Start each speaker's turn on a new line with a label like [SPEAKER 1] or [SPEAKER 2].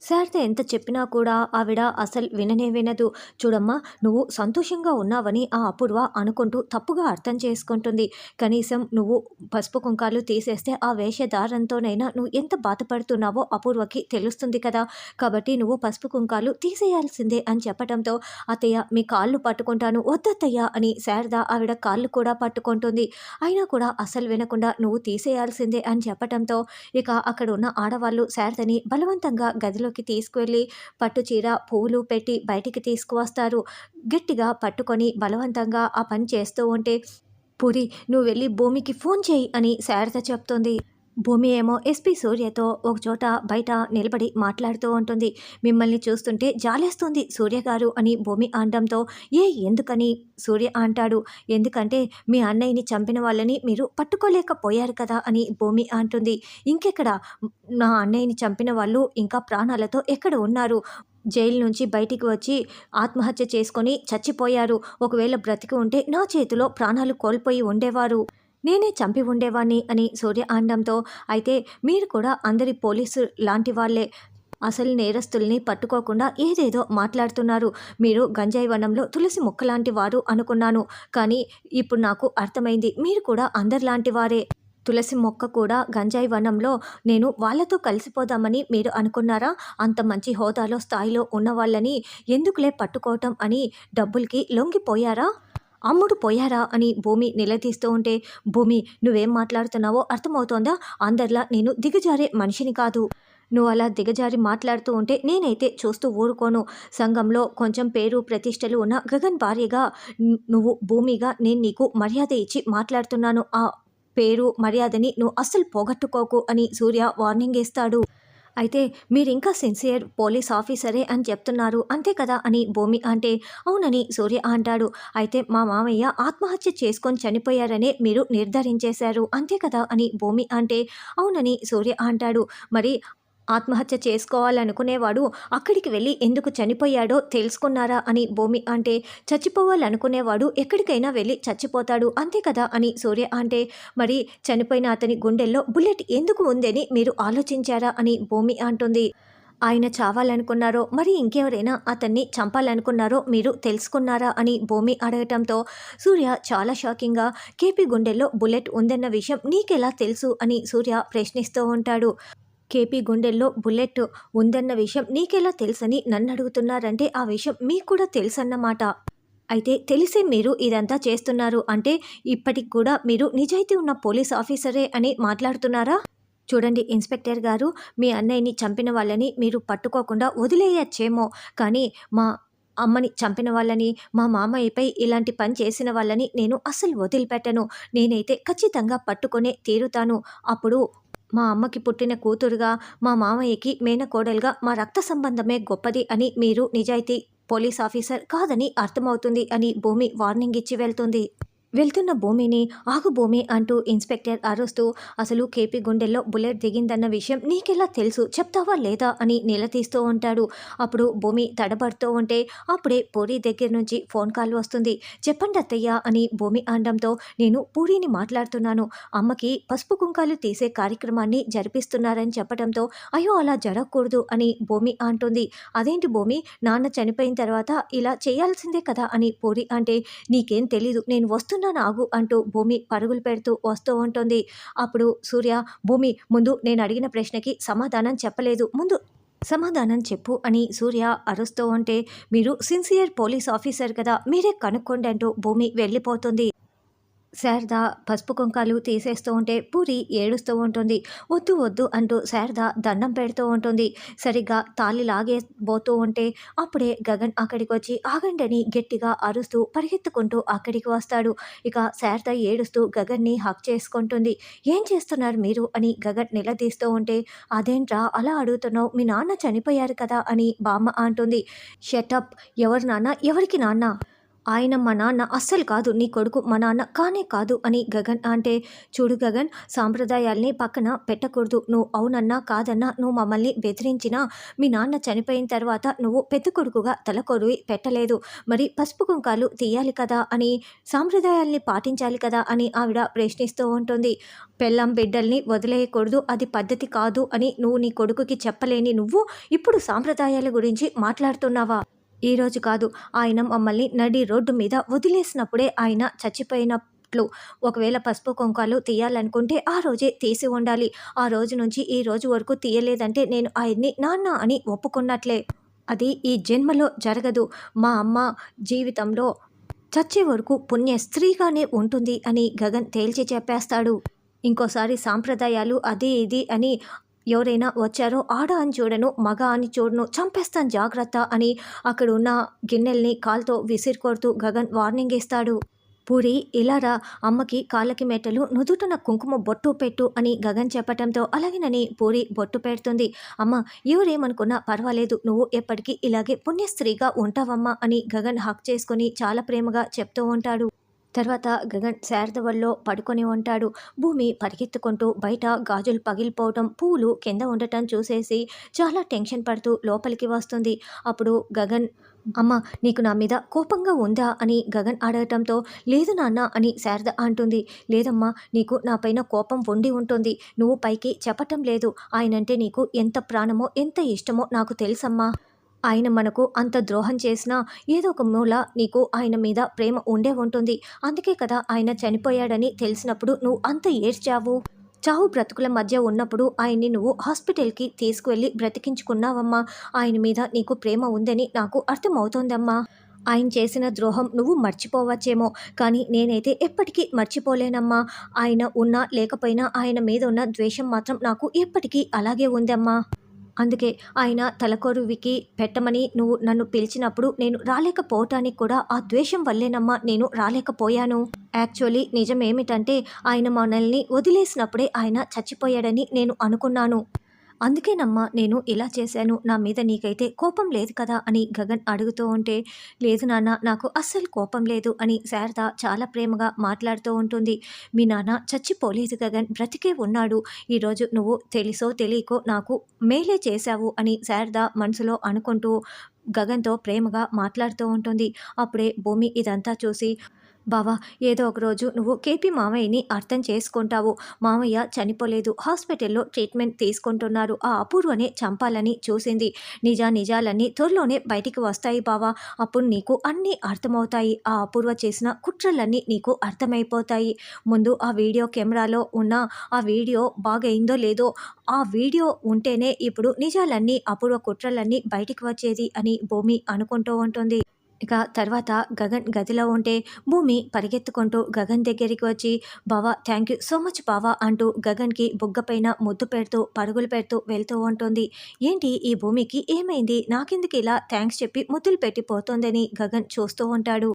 [SPEAKER 1] శారద ఎంత చెప్పినా కూడా ఆవిడ అసలు విననే వినదు. చూడమ్మా, నువ్వు సంతోషంగా ఉన్నావని ఆ అపూర్వ అనుకుంటూ తప్పుగా అర్థం చేసుకుంటుంది. కనీసం నువ్వు పసుపు కుంకాలు తీసేస్తే ఆ వేషధారణతోనైనా నువ్వు ఎంత బాధపడుతున్నావో అపూర్వకి తెలుస్తుంది కదా! కాబట్టి నువ్వు పసుపు కుంకాలు తీసేయాల్సిందే అని చెప్పటంతో, అత్తయ్య మీ కాళ్ళు పట్టుకుంటాను, వద్దత్తయ్య అని శారద ఆవిడ కాళ్ళు కూడా పట్టుకుంటుంది. అయినా కూడా అస్సలు వినకుండా నువ్వు తీసేయాల్సిందే అని చెప్పటంతో, ఇక అక్కడ ఉన్న ఆడవాళ్ళు శారదని బలవంతంగా గదిలోకి తీసుకువెళ్ళి పట్టు చీర, పువ్వులు పెట్టి బయటికి తీసుకువస్తారు. గట్టిగా పట్టుకొని బలవంతంగా ఆ పని చేస్తూ ఉంటే, "పూరి, నువ్వు వెళ్ళి భూమికి ఫోన్ చేయి" అని శారద చెప్తుంది. భూమి ఏమో ఎస్పీ సూర్యతో ఒకచోట బయట నిలబడి మాట్లాడుతూ ఉంటుంది. "మిమ్మల్ని చూస్తుంటే జాలేస్తుంది సూర్య గారు" అని భూమి అనడంతో, ఎందుకని సూర్య అంటాడు. "ఎందుకంటే మీ అన్నయ్యని చంపిన వాళ్ళని మీరు పట్టుకోలేకపోయారు కదా" అని భూమి అంటుంది. "ఇంకెక్కడ? నా అన్నయ్యని చంపిన వాళ్ళు ఇంకా ప్రాణాలతో ఎక్కడ ఉన్నారు? జైలు నుంచి బయటికి వచ్చి ఆత్మహత్య చేసుకొని చచ్చిపోయారు. ఒకవేళ బ్రతికి ఉంటే నా చేతిలో ప్రాణాలు కోల్పోయి ఉండేవారు. నేనే చంపి ఉండేవాణ్ణి" అని సూర్య అనడంతో, "అయితే మీరు కూడా అందరి పోలీసు లాంటి వాళ్ళే. అసలు నేరస్తుల్ని పట్టుకోకుండా ఏదేదో మాట్లాడుతున్నారు. మీరు గంజాయి వనంలో తులసి మొక్కలాంటి వారు అనుకున్నాను. కానీ ఇప్పుడు నాకు అర్థమైంది, మీరు కూడా అందరిలాంటి వారే. తులసి మొక్క కూడా గంజాయి వనంలో నేను వాళ్ళతో కలిసిపోదామని మీరు అనుకున్నారా? అంత మంచి హోదాలో స్థాయిలో ఉన్నవాళ్ళని ఎందుకులే పట్టుకోవటం అని డబ్బులకి లొంగిపోయారా? అమ్ముడు పోయారా?" అని భూమి నిలదీస్తూ ఉంటే, "భూమి, నువ్వేం మాట్లాడుతున్నావో అర్థమవుతోందా? అందరిలా నేను దిగజారే మనిషిని కాదు. నువ్వు అలా దిగజారి మాట్లాడుతూ ఉంటే నేనైతే చూస్తూ ఊరుకోను. సంఘంలో కొంచెం పేరు ప్రతిష్టలు ఉన్న గగన్ భార్యగా నువ్వు భూమిగా నేను నీకు మర్యాద ఇచ్చి మాట్లాడుతున్నాను. ఆ పేరు మర్యాదని నువ్వు అస్సలు పోగొట్టుకోకు" అని సూర్య వార్నింగ్ ఇస్తాడు. "అయితే మీరింకా సిన్సియర్ పోలీస్ ఆఫీసరే అని చెప్తున్నారు అంతే కదా" అని భూమి అంటే, "అవునని సూర్య అంటాడు. "అయితే మా మామయ్య ఆత్మహత్య చేసుకొని చనిపోయారనే మీరు నిర్ధారించేశారు అంతే కదా" అని భూమి అంటే, "అవునని సూర్య అంటాడు. "మరి ఆత్మహత్య చేసుకోవాలనుకునేవాడు అక్కడికి వెళ్ళి ఎందుకు చనిపోయాడో తెలుసుకున్నారా" అని భూమి అంటే, "చచ్చిపోవాలనుకునేవాడు ఎక్కడికైనా వెళ్ళి చచ్చిపోతాడు అంతే కదా" అని సూర్య అంటే, "మరి చనిపోయిన అతని గుండెల్లో బుల్లెట్ ఎందుకు ఉందని మీరు ఆలోచించారా" అని భూమి అంటుంది. "ఆయన చావాలనుకున్నారో మరి ఇంకెవరైనా అతన్ని చంపాలనుకున్నారో మీరు తెలుసుకున్నారా" అని భూమి అడగటంతో, సూర్య చాలా షాకింగ్గా, "కేపీ గుండెల్లో బుల్లెట్ ఉందన్న విషయం నీకెలా తెలుసు" అని సూర్య ప్రశ్నిస్తూ ఉంటాడు. "కేపీ గుండెల్లో బుల్లెట్ ఉందన్న విషయం నీకెలా తెలుసని నన్నడుగుతున్నారంటే ఆ విషయం మీకు కూడా తెలుసన్నమాట. అయితే తెలిసే మీరు ఇదంతా చేస్తున్నారు అంటే ఇప్పటికి కూడా మీరు నిజాయితీ ఉన్న పోలీస్ ఆఫీసరే అని మాట్లాడుతున్నారా? చూడండి ఇన్స్పెక్టర్ గారు, మీ అన్నయ్యని చంపిన వాళ్ళని మీరు పట్టుకోకుండా వదిలేయచ్చేమో, కానీ మా అమ్మని చంపిన వాళ్ళని, మా మామయ్యపై ఇలాంటి పని చేసిన వాళ్ళని నేను అస్సలు వదిలిపెట్టను. నేనైతే ఖచ్చితంగా పట్టుకొనే తీరుతాను. అప్పుడు మా అమ్మకి పుట్టిన కూతురుగా, మా మామయ్యకి మేనకోడలుగా మా రక్త సంబంధమే గొప్పది అని మీరు నిజాయితీ పోలీస్ ఆఫీసర్ కాదని అర్థమవుతుంది" అని భూమి వార్నింగ్ ఇచ్చి వెళ్తుంది. వెళ్తున్న భూమిని, "ఆగు భూమి" అంటూ ఇన్స్పెక్టర్ అరుస్తూ, "అసలు కేపీ గుండెల్లో బుల్లెట్ దిగిందన్న విషయం నీకెలా తెలుసు, చెప్తావా లేదా" అని నిలదీస్తూ ఉంటాడు. అప్పుడు భూమి తడబడుతూ ఉంటే అప్పుడే పూరి దగ్గర నుంచి ఫోన్ కాల్ వస్తుంది. "చెప్పండి అత్తయ్య" అని భూమి అనడంతో, "నేను పూరిని మాట్లాడుతున్నాను. అమ్మకి పసుపు కుంకాలు తీసే కార్యక్రమాన్ని జరిపిస్తున్నారని చెప్పడంతో, అయ్యో అలా జరగకూడదు" అని భూమి అంటుంది. "అదేంటి భూమి, నాన్న చనిపోయిన తర్వాత ఇలా చేయాల్సిందే కదా" అని పూరి అంటే, "నీకేం తెలీదు, నేను వస్తున్నాను ఆగు" అంటూ భూమి పరుగులు పెడుతూ వస్తూ ఉంటుంది. అప్పుడు సూర్య, "భూమి, ముందు నేను అడిగిన ప్రశ్నకి సమాధానం చెప్పలేదు, ముందు సమాధానం చెప్పు" అని సూర్య అరుస్తూ ఉంటే, "మీరు సిన్సియర్ పోలీస్ ఆఫీసర్ కదా, మీరే కనుక్కోండి" అంటూ భూమి వెళ్ళిపోతుంది. శారద పసుపు కుంకాలు తీసేస్తూ ఉంటే పూరి ఏడుస్తూ ఉంటుంది. "వద్దు వద్దు" అంటూ శారద దండం పెడుతూ ఉంటుంది. సరిగ్గా తాళి లాగేబోతూ ఉంటే అప్పుడే గగన్ అక్కడికి వచ్చి, "ఆగండి" అని గట్టిగా అరుస్తూ పరిగెత్తుకుంటూ అక్కడికి వస్తాడు. ఇక శారద ఏడుస్తూ గగన్ని హగ్ చేసుకుంటుంది. "ఏం చేస్తున్నారు మీరు" అని గగన్ నిలదీస్తూ ఉంటే, "అదేంట్రా అలా అడుగుతున్నావు, మీ నాన్న చనిపోయారు కదా" అని బామ్మ అంటుంది. "షటప్, ఎవరు నాన్న, ఎవరికి నాన్న? ఆయన మా నాన్న అస్సలు కాదు. నీ కొడుకు మా నాన్న కానే కాదు అని గగన్ అంటే, చూడు గగన్, సాంప్రదాయాల్ని పక్కన పెట్టకూడదు. నువ్వు అవునన్నా, కాదన్నా నువ్వు మమ్మల్ని బెదిరించినా మీ నాన్న చనిపోయిన తర్వాత నువ్వు పెద్ద కొడుకుగా తలకొరివి పెట్టలేదు. మరి పసుపు కుంకాలు తీయాలి కదా అని, సాంప్రదాయాల్ని పాటించాలి కదా అని ఆవిడ ప్రశ్నిస్తూ ఉంటుంది. పెళ్ళాం బిడ్డల్ని వదిలేయకూడదు, అది పద్ధతి కాదు అని నువ్వు నీ కొడుకుకి చెప్పలేని నువ్వు ఇప్పుడు సాంప్రదాయాల గురించి మాట్లాడుతున్నావా? ఈరోజు కాదు, ఆయన మమ్మల్ని నడి రోడ్డు మీద వదిలేసినప్పుడే ఆయన చచ్చిపోయినట్లు. ఒకవేళ పసుపు కుంకాలు తీయాలనుకుంటే ఆ రోజే తీసి ఉండాలి. ఆ రోజు నుంచి ఈ రోజు వరకు తీయలేదంటే నేను ఆయన్ని నాన్న అని ఒప్పుకున్నట్లే. అది ఈ జన్మలో జరగదు. మా అమ్మ జీవితంలో చచ్చే వరకు పుణ్య స్త్రీగానే ఉంటుంది అని గగన్ తేల్చి చెప్పేస్తాడు. ఇంకోసారి సాంప్రదాయాలు అది ఇది అని ఎవరైనా వచ్చారో ఆడ అని చూడను, మగ అని చూడను, చంపేస్తాను జాగ్రత్త అని అక్కడున్న గిన్నెల్ని కాలుతో విసిరికొడుతూ గగన్ వార్నింగ్ ఇస్తాడు. పూరి ఇలా రా, అమ్మకి కాళ్ళకి మెట్టలు, నుదుటన కుంకుమ బొట్టు పెట్టు అని గగన్ చెప్పటంతో అలాగేనని పూరి బొట్టు పెడుతుంది. అమ్మ, ఎవరేమనుకున్నా పర్వాలేదు, నువ్వు ఎప్పటికీ ఇలాగే పుణ్యస్త్రీగా ఉంటావమ్మా అని గగన్ హక్ చేసుకొని చాలా ప్రేమగా చెప్తూ ఉంటాడు. తర్వాత గగన్ శారద వల్లో పడుకొని ఉంటాడు. భూమి పరిగెత్తుకుంటూ బయట గాజులు పగిలిపోవటం, పూలు కింద ఉండటం చూసేసి చాలా టెన్షన్ పడుతూ లోపలికి వస్తుంది. అప్పుడు గగన్, అమ్మ, నీకు నా మీద కోపంగా ఉందా అని గగన్ అడగటంతో, లేదు నాన్న అని శారద అంటుంది. లేదమ్మా, నీకు నా పైన కోపం ఉండి ఉంటుంది, నువ్వు పైకి చెప్పటం లేదు. ఆయనంటే నీకు ఎంత ప్రాణమో ఎంత ఇష్టమో నాకు తెలుసమ్మా. ఆయన మనకు అంత ద్రోహం చేసినా ఏదో ఒక మూల నీకు ఆయన మీద ప్రేమ ఉండే ఉంటుంది. అందుకే కదా ఆయన చనిపోయాడని తెలిసినప్పుడు నువ్వు అంత ఏడ్చావు. చావు బ్రతుకుల మధ్య ఉన్నప్పుడు ఆయన్ని నువ్వు హాస్పిటల్కి తీసుకువెళ్ళి బ్రతికించుకున్నావమ్మా. ఆయన మీద నీకు ప్రేమ ఉందని నాకు అర్థమవుతోందమ్మా. ఆయన చేసిన ద్రోహం నువ్వు మర్చిపోవచ్చేమో, కానీ నేనైతే ఎప్పటికీ మర్చిపోలేనమ్మా. ఆయన ఉన్నా లేకపోయినా ఆయన మీద ఉన్న ద్వేషం మాత్రం నాకు ఎప్పటికీ అలాగే ఉందమ్మా. అందుకే ఆయన తలకొరువికి పెట్టమని నువ్వు నన్ను పిలిచినప్పుడు నేను రాలేకపోవటానికి కూడా ఆ ద్వేషం వల్లేనమ్మా నేను రాలేకపోయాను. యాక్చువల్లీ నిజం ఏమిటంటే ఆయన మనల్ని వదిలేసినప్పుడే ఆయన చచ్చిపోయాడని నేను అనుకున్నాను. అందుకేనమ్మా నేను ఇలా చేశాను. నా మీద నీకైతే కోపం లేదు కదా అని గగన్ అడుగుతూ ఉంటే, లేదు నాన్న, నాకు అస్సలు కోపం లేదు అని శారద చాలా ప్రేమగా మాట్లాడుతూ ఉంటుంది. మీ నాన్న చచ్చిపోలేదు గగన్, బ్రతికే ఉన్నాడు. ఈరోజు నువ్వు తెలుసో తెలియకో నాకు మేలే చేశావు అని శారద మనసులో అనుకుంటూ గగన్తో ప్రేమగా మాట్లాడుతూ ఉంటుంది. అప్పుడే భూమి ఇదంతా చూసి, బావా, ఏదో ఒకరోజు నువ్వు కేపీ మామయ్యని అర్థం చేసుకుంటావు. మామయ్య చనిపోలేదు, హాస్పిటల్లో ట్రీట్మెంట్ తీసుకుంటున్నారు. ఆ అపూర్వనే చంపాలని చూసింది. నిజాలన్నీ త్వరలోనే బయటికి వస్తాయి బావా. అప్పుడు నీకు అన్నీ అర్థమవుతాయి. ఆ అపూర్వ చేసిన కుట్రలన్నీ నీకు అర్థమైపోతాయి. ముందు ఆ వీడియో కెమెరాలో ఉన్న ఆ వీడియో బాగైందో లేదో, ఆ వీడియో ఉంటేనే ఇప్పుడు నిజాలన్నీ, అపూర్వ కుట్రలన్నీ బయటికి వచ్చేది అని భూమి అనుకుంటూ ఉంటుంది. ఇక తర్వాత గగన్ గదిలో ఉంటే భూమి పరిగెత్తుకుంటూ గగన్ దగ్గరికి వచ్చి, బావా, థ్యాంక్ యూ సో మచ్ బావా అంటూ గగన్కి బుగ్గపైన ముద్దు పెడుతూ పరుగులు పెడుతూ వెళ్తూ ఉంటుంది. ఏంటి ఈ భూమికి ఏమైంది, నాకెందుకు ఇలా థ్యాంక్స్ చెప్పి ముద్దులు పెట్టిపోతుందని గగన్ చూస్తూ ఉంటాడు.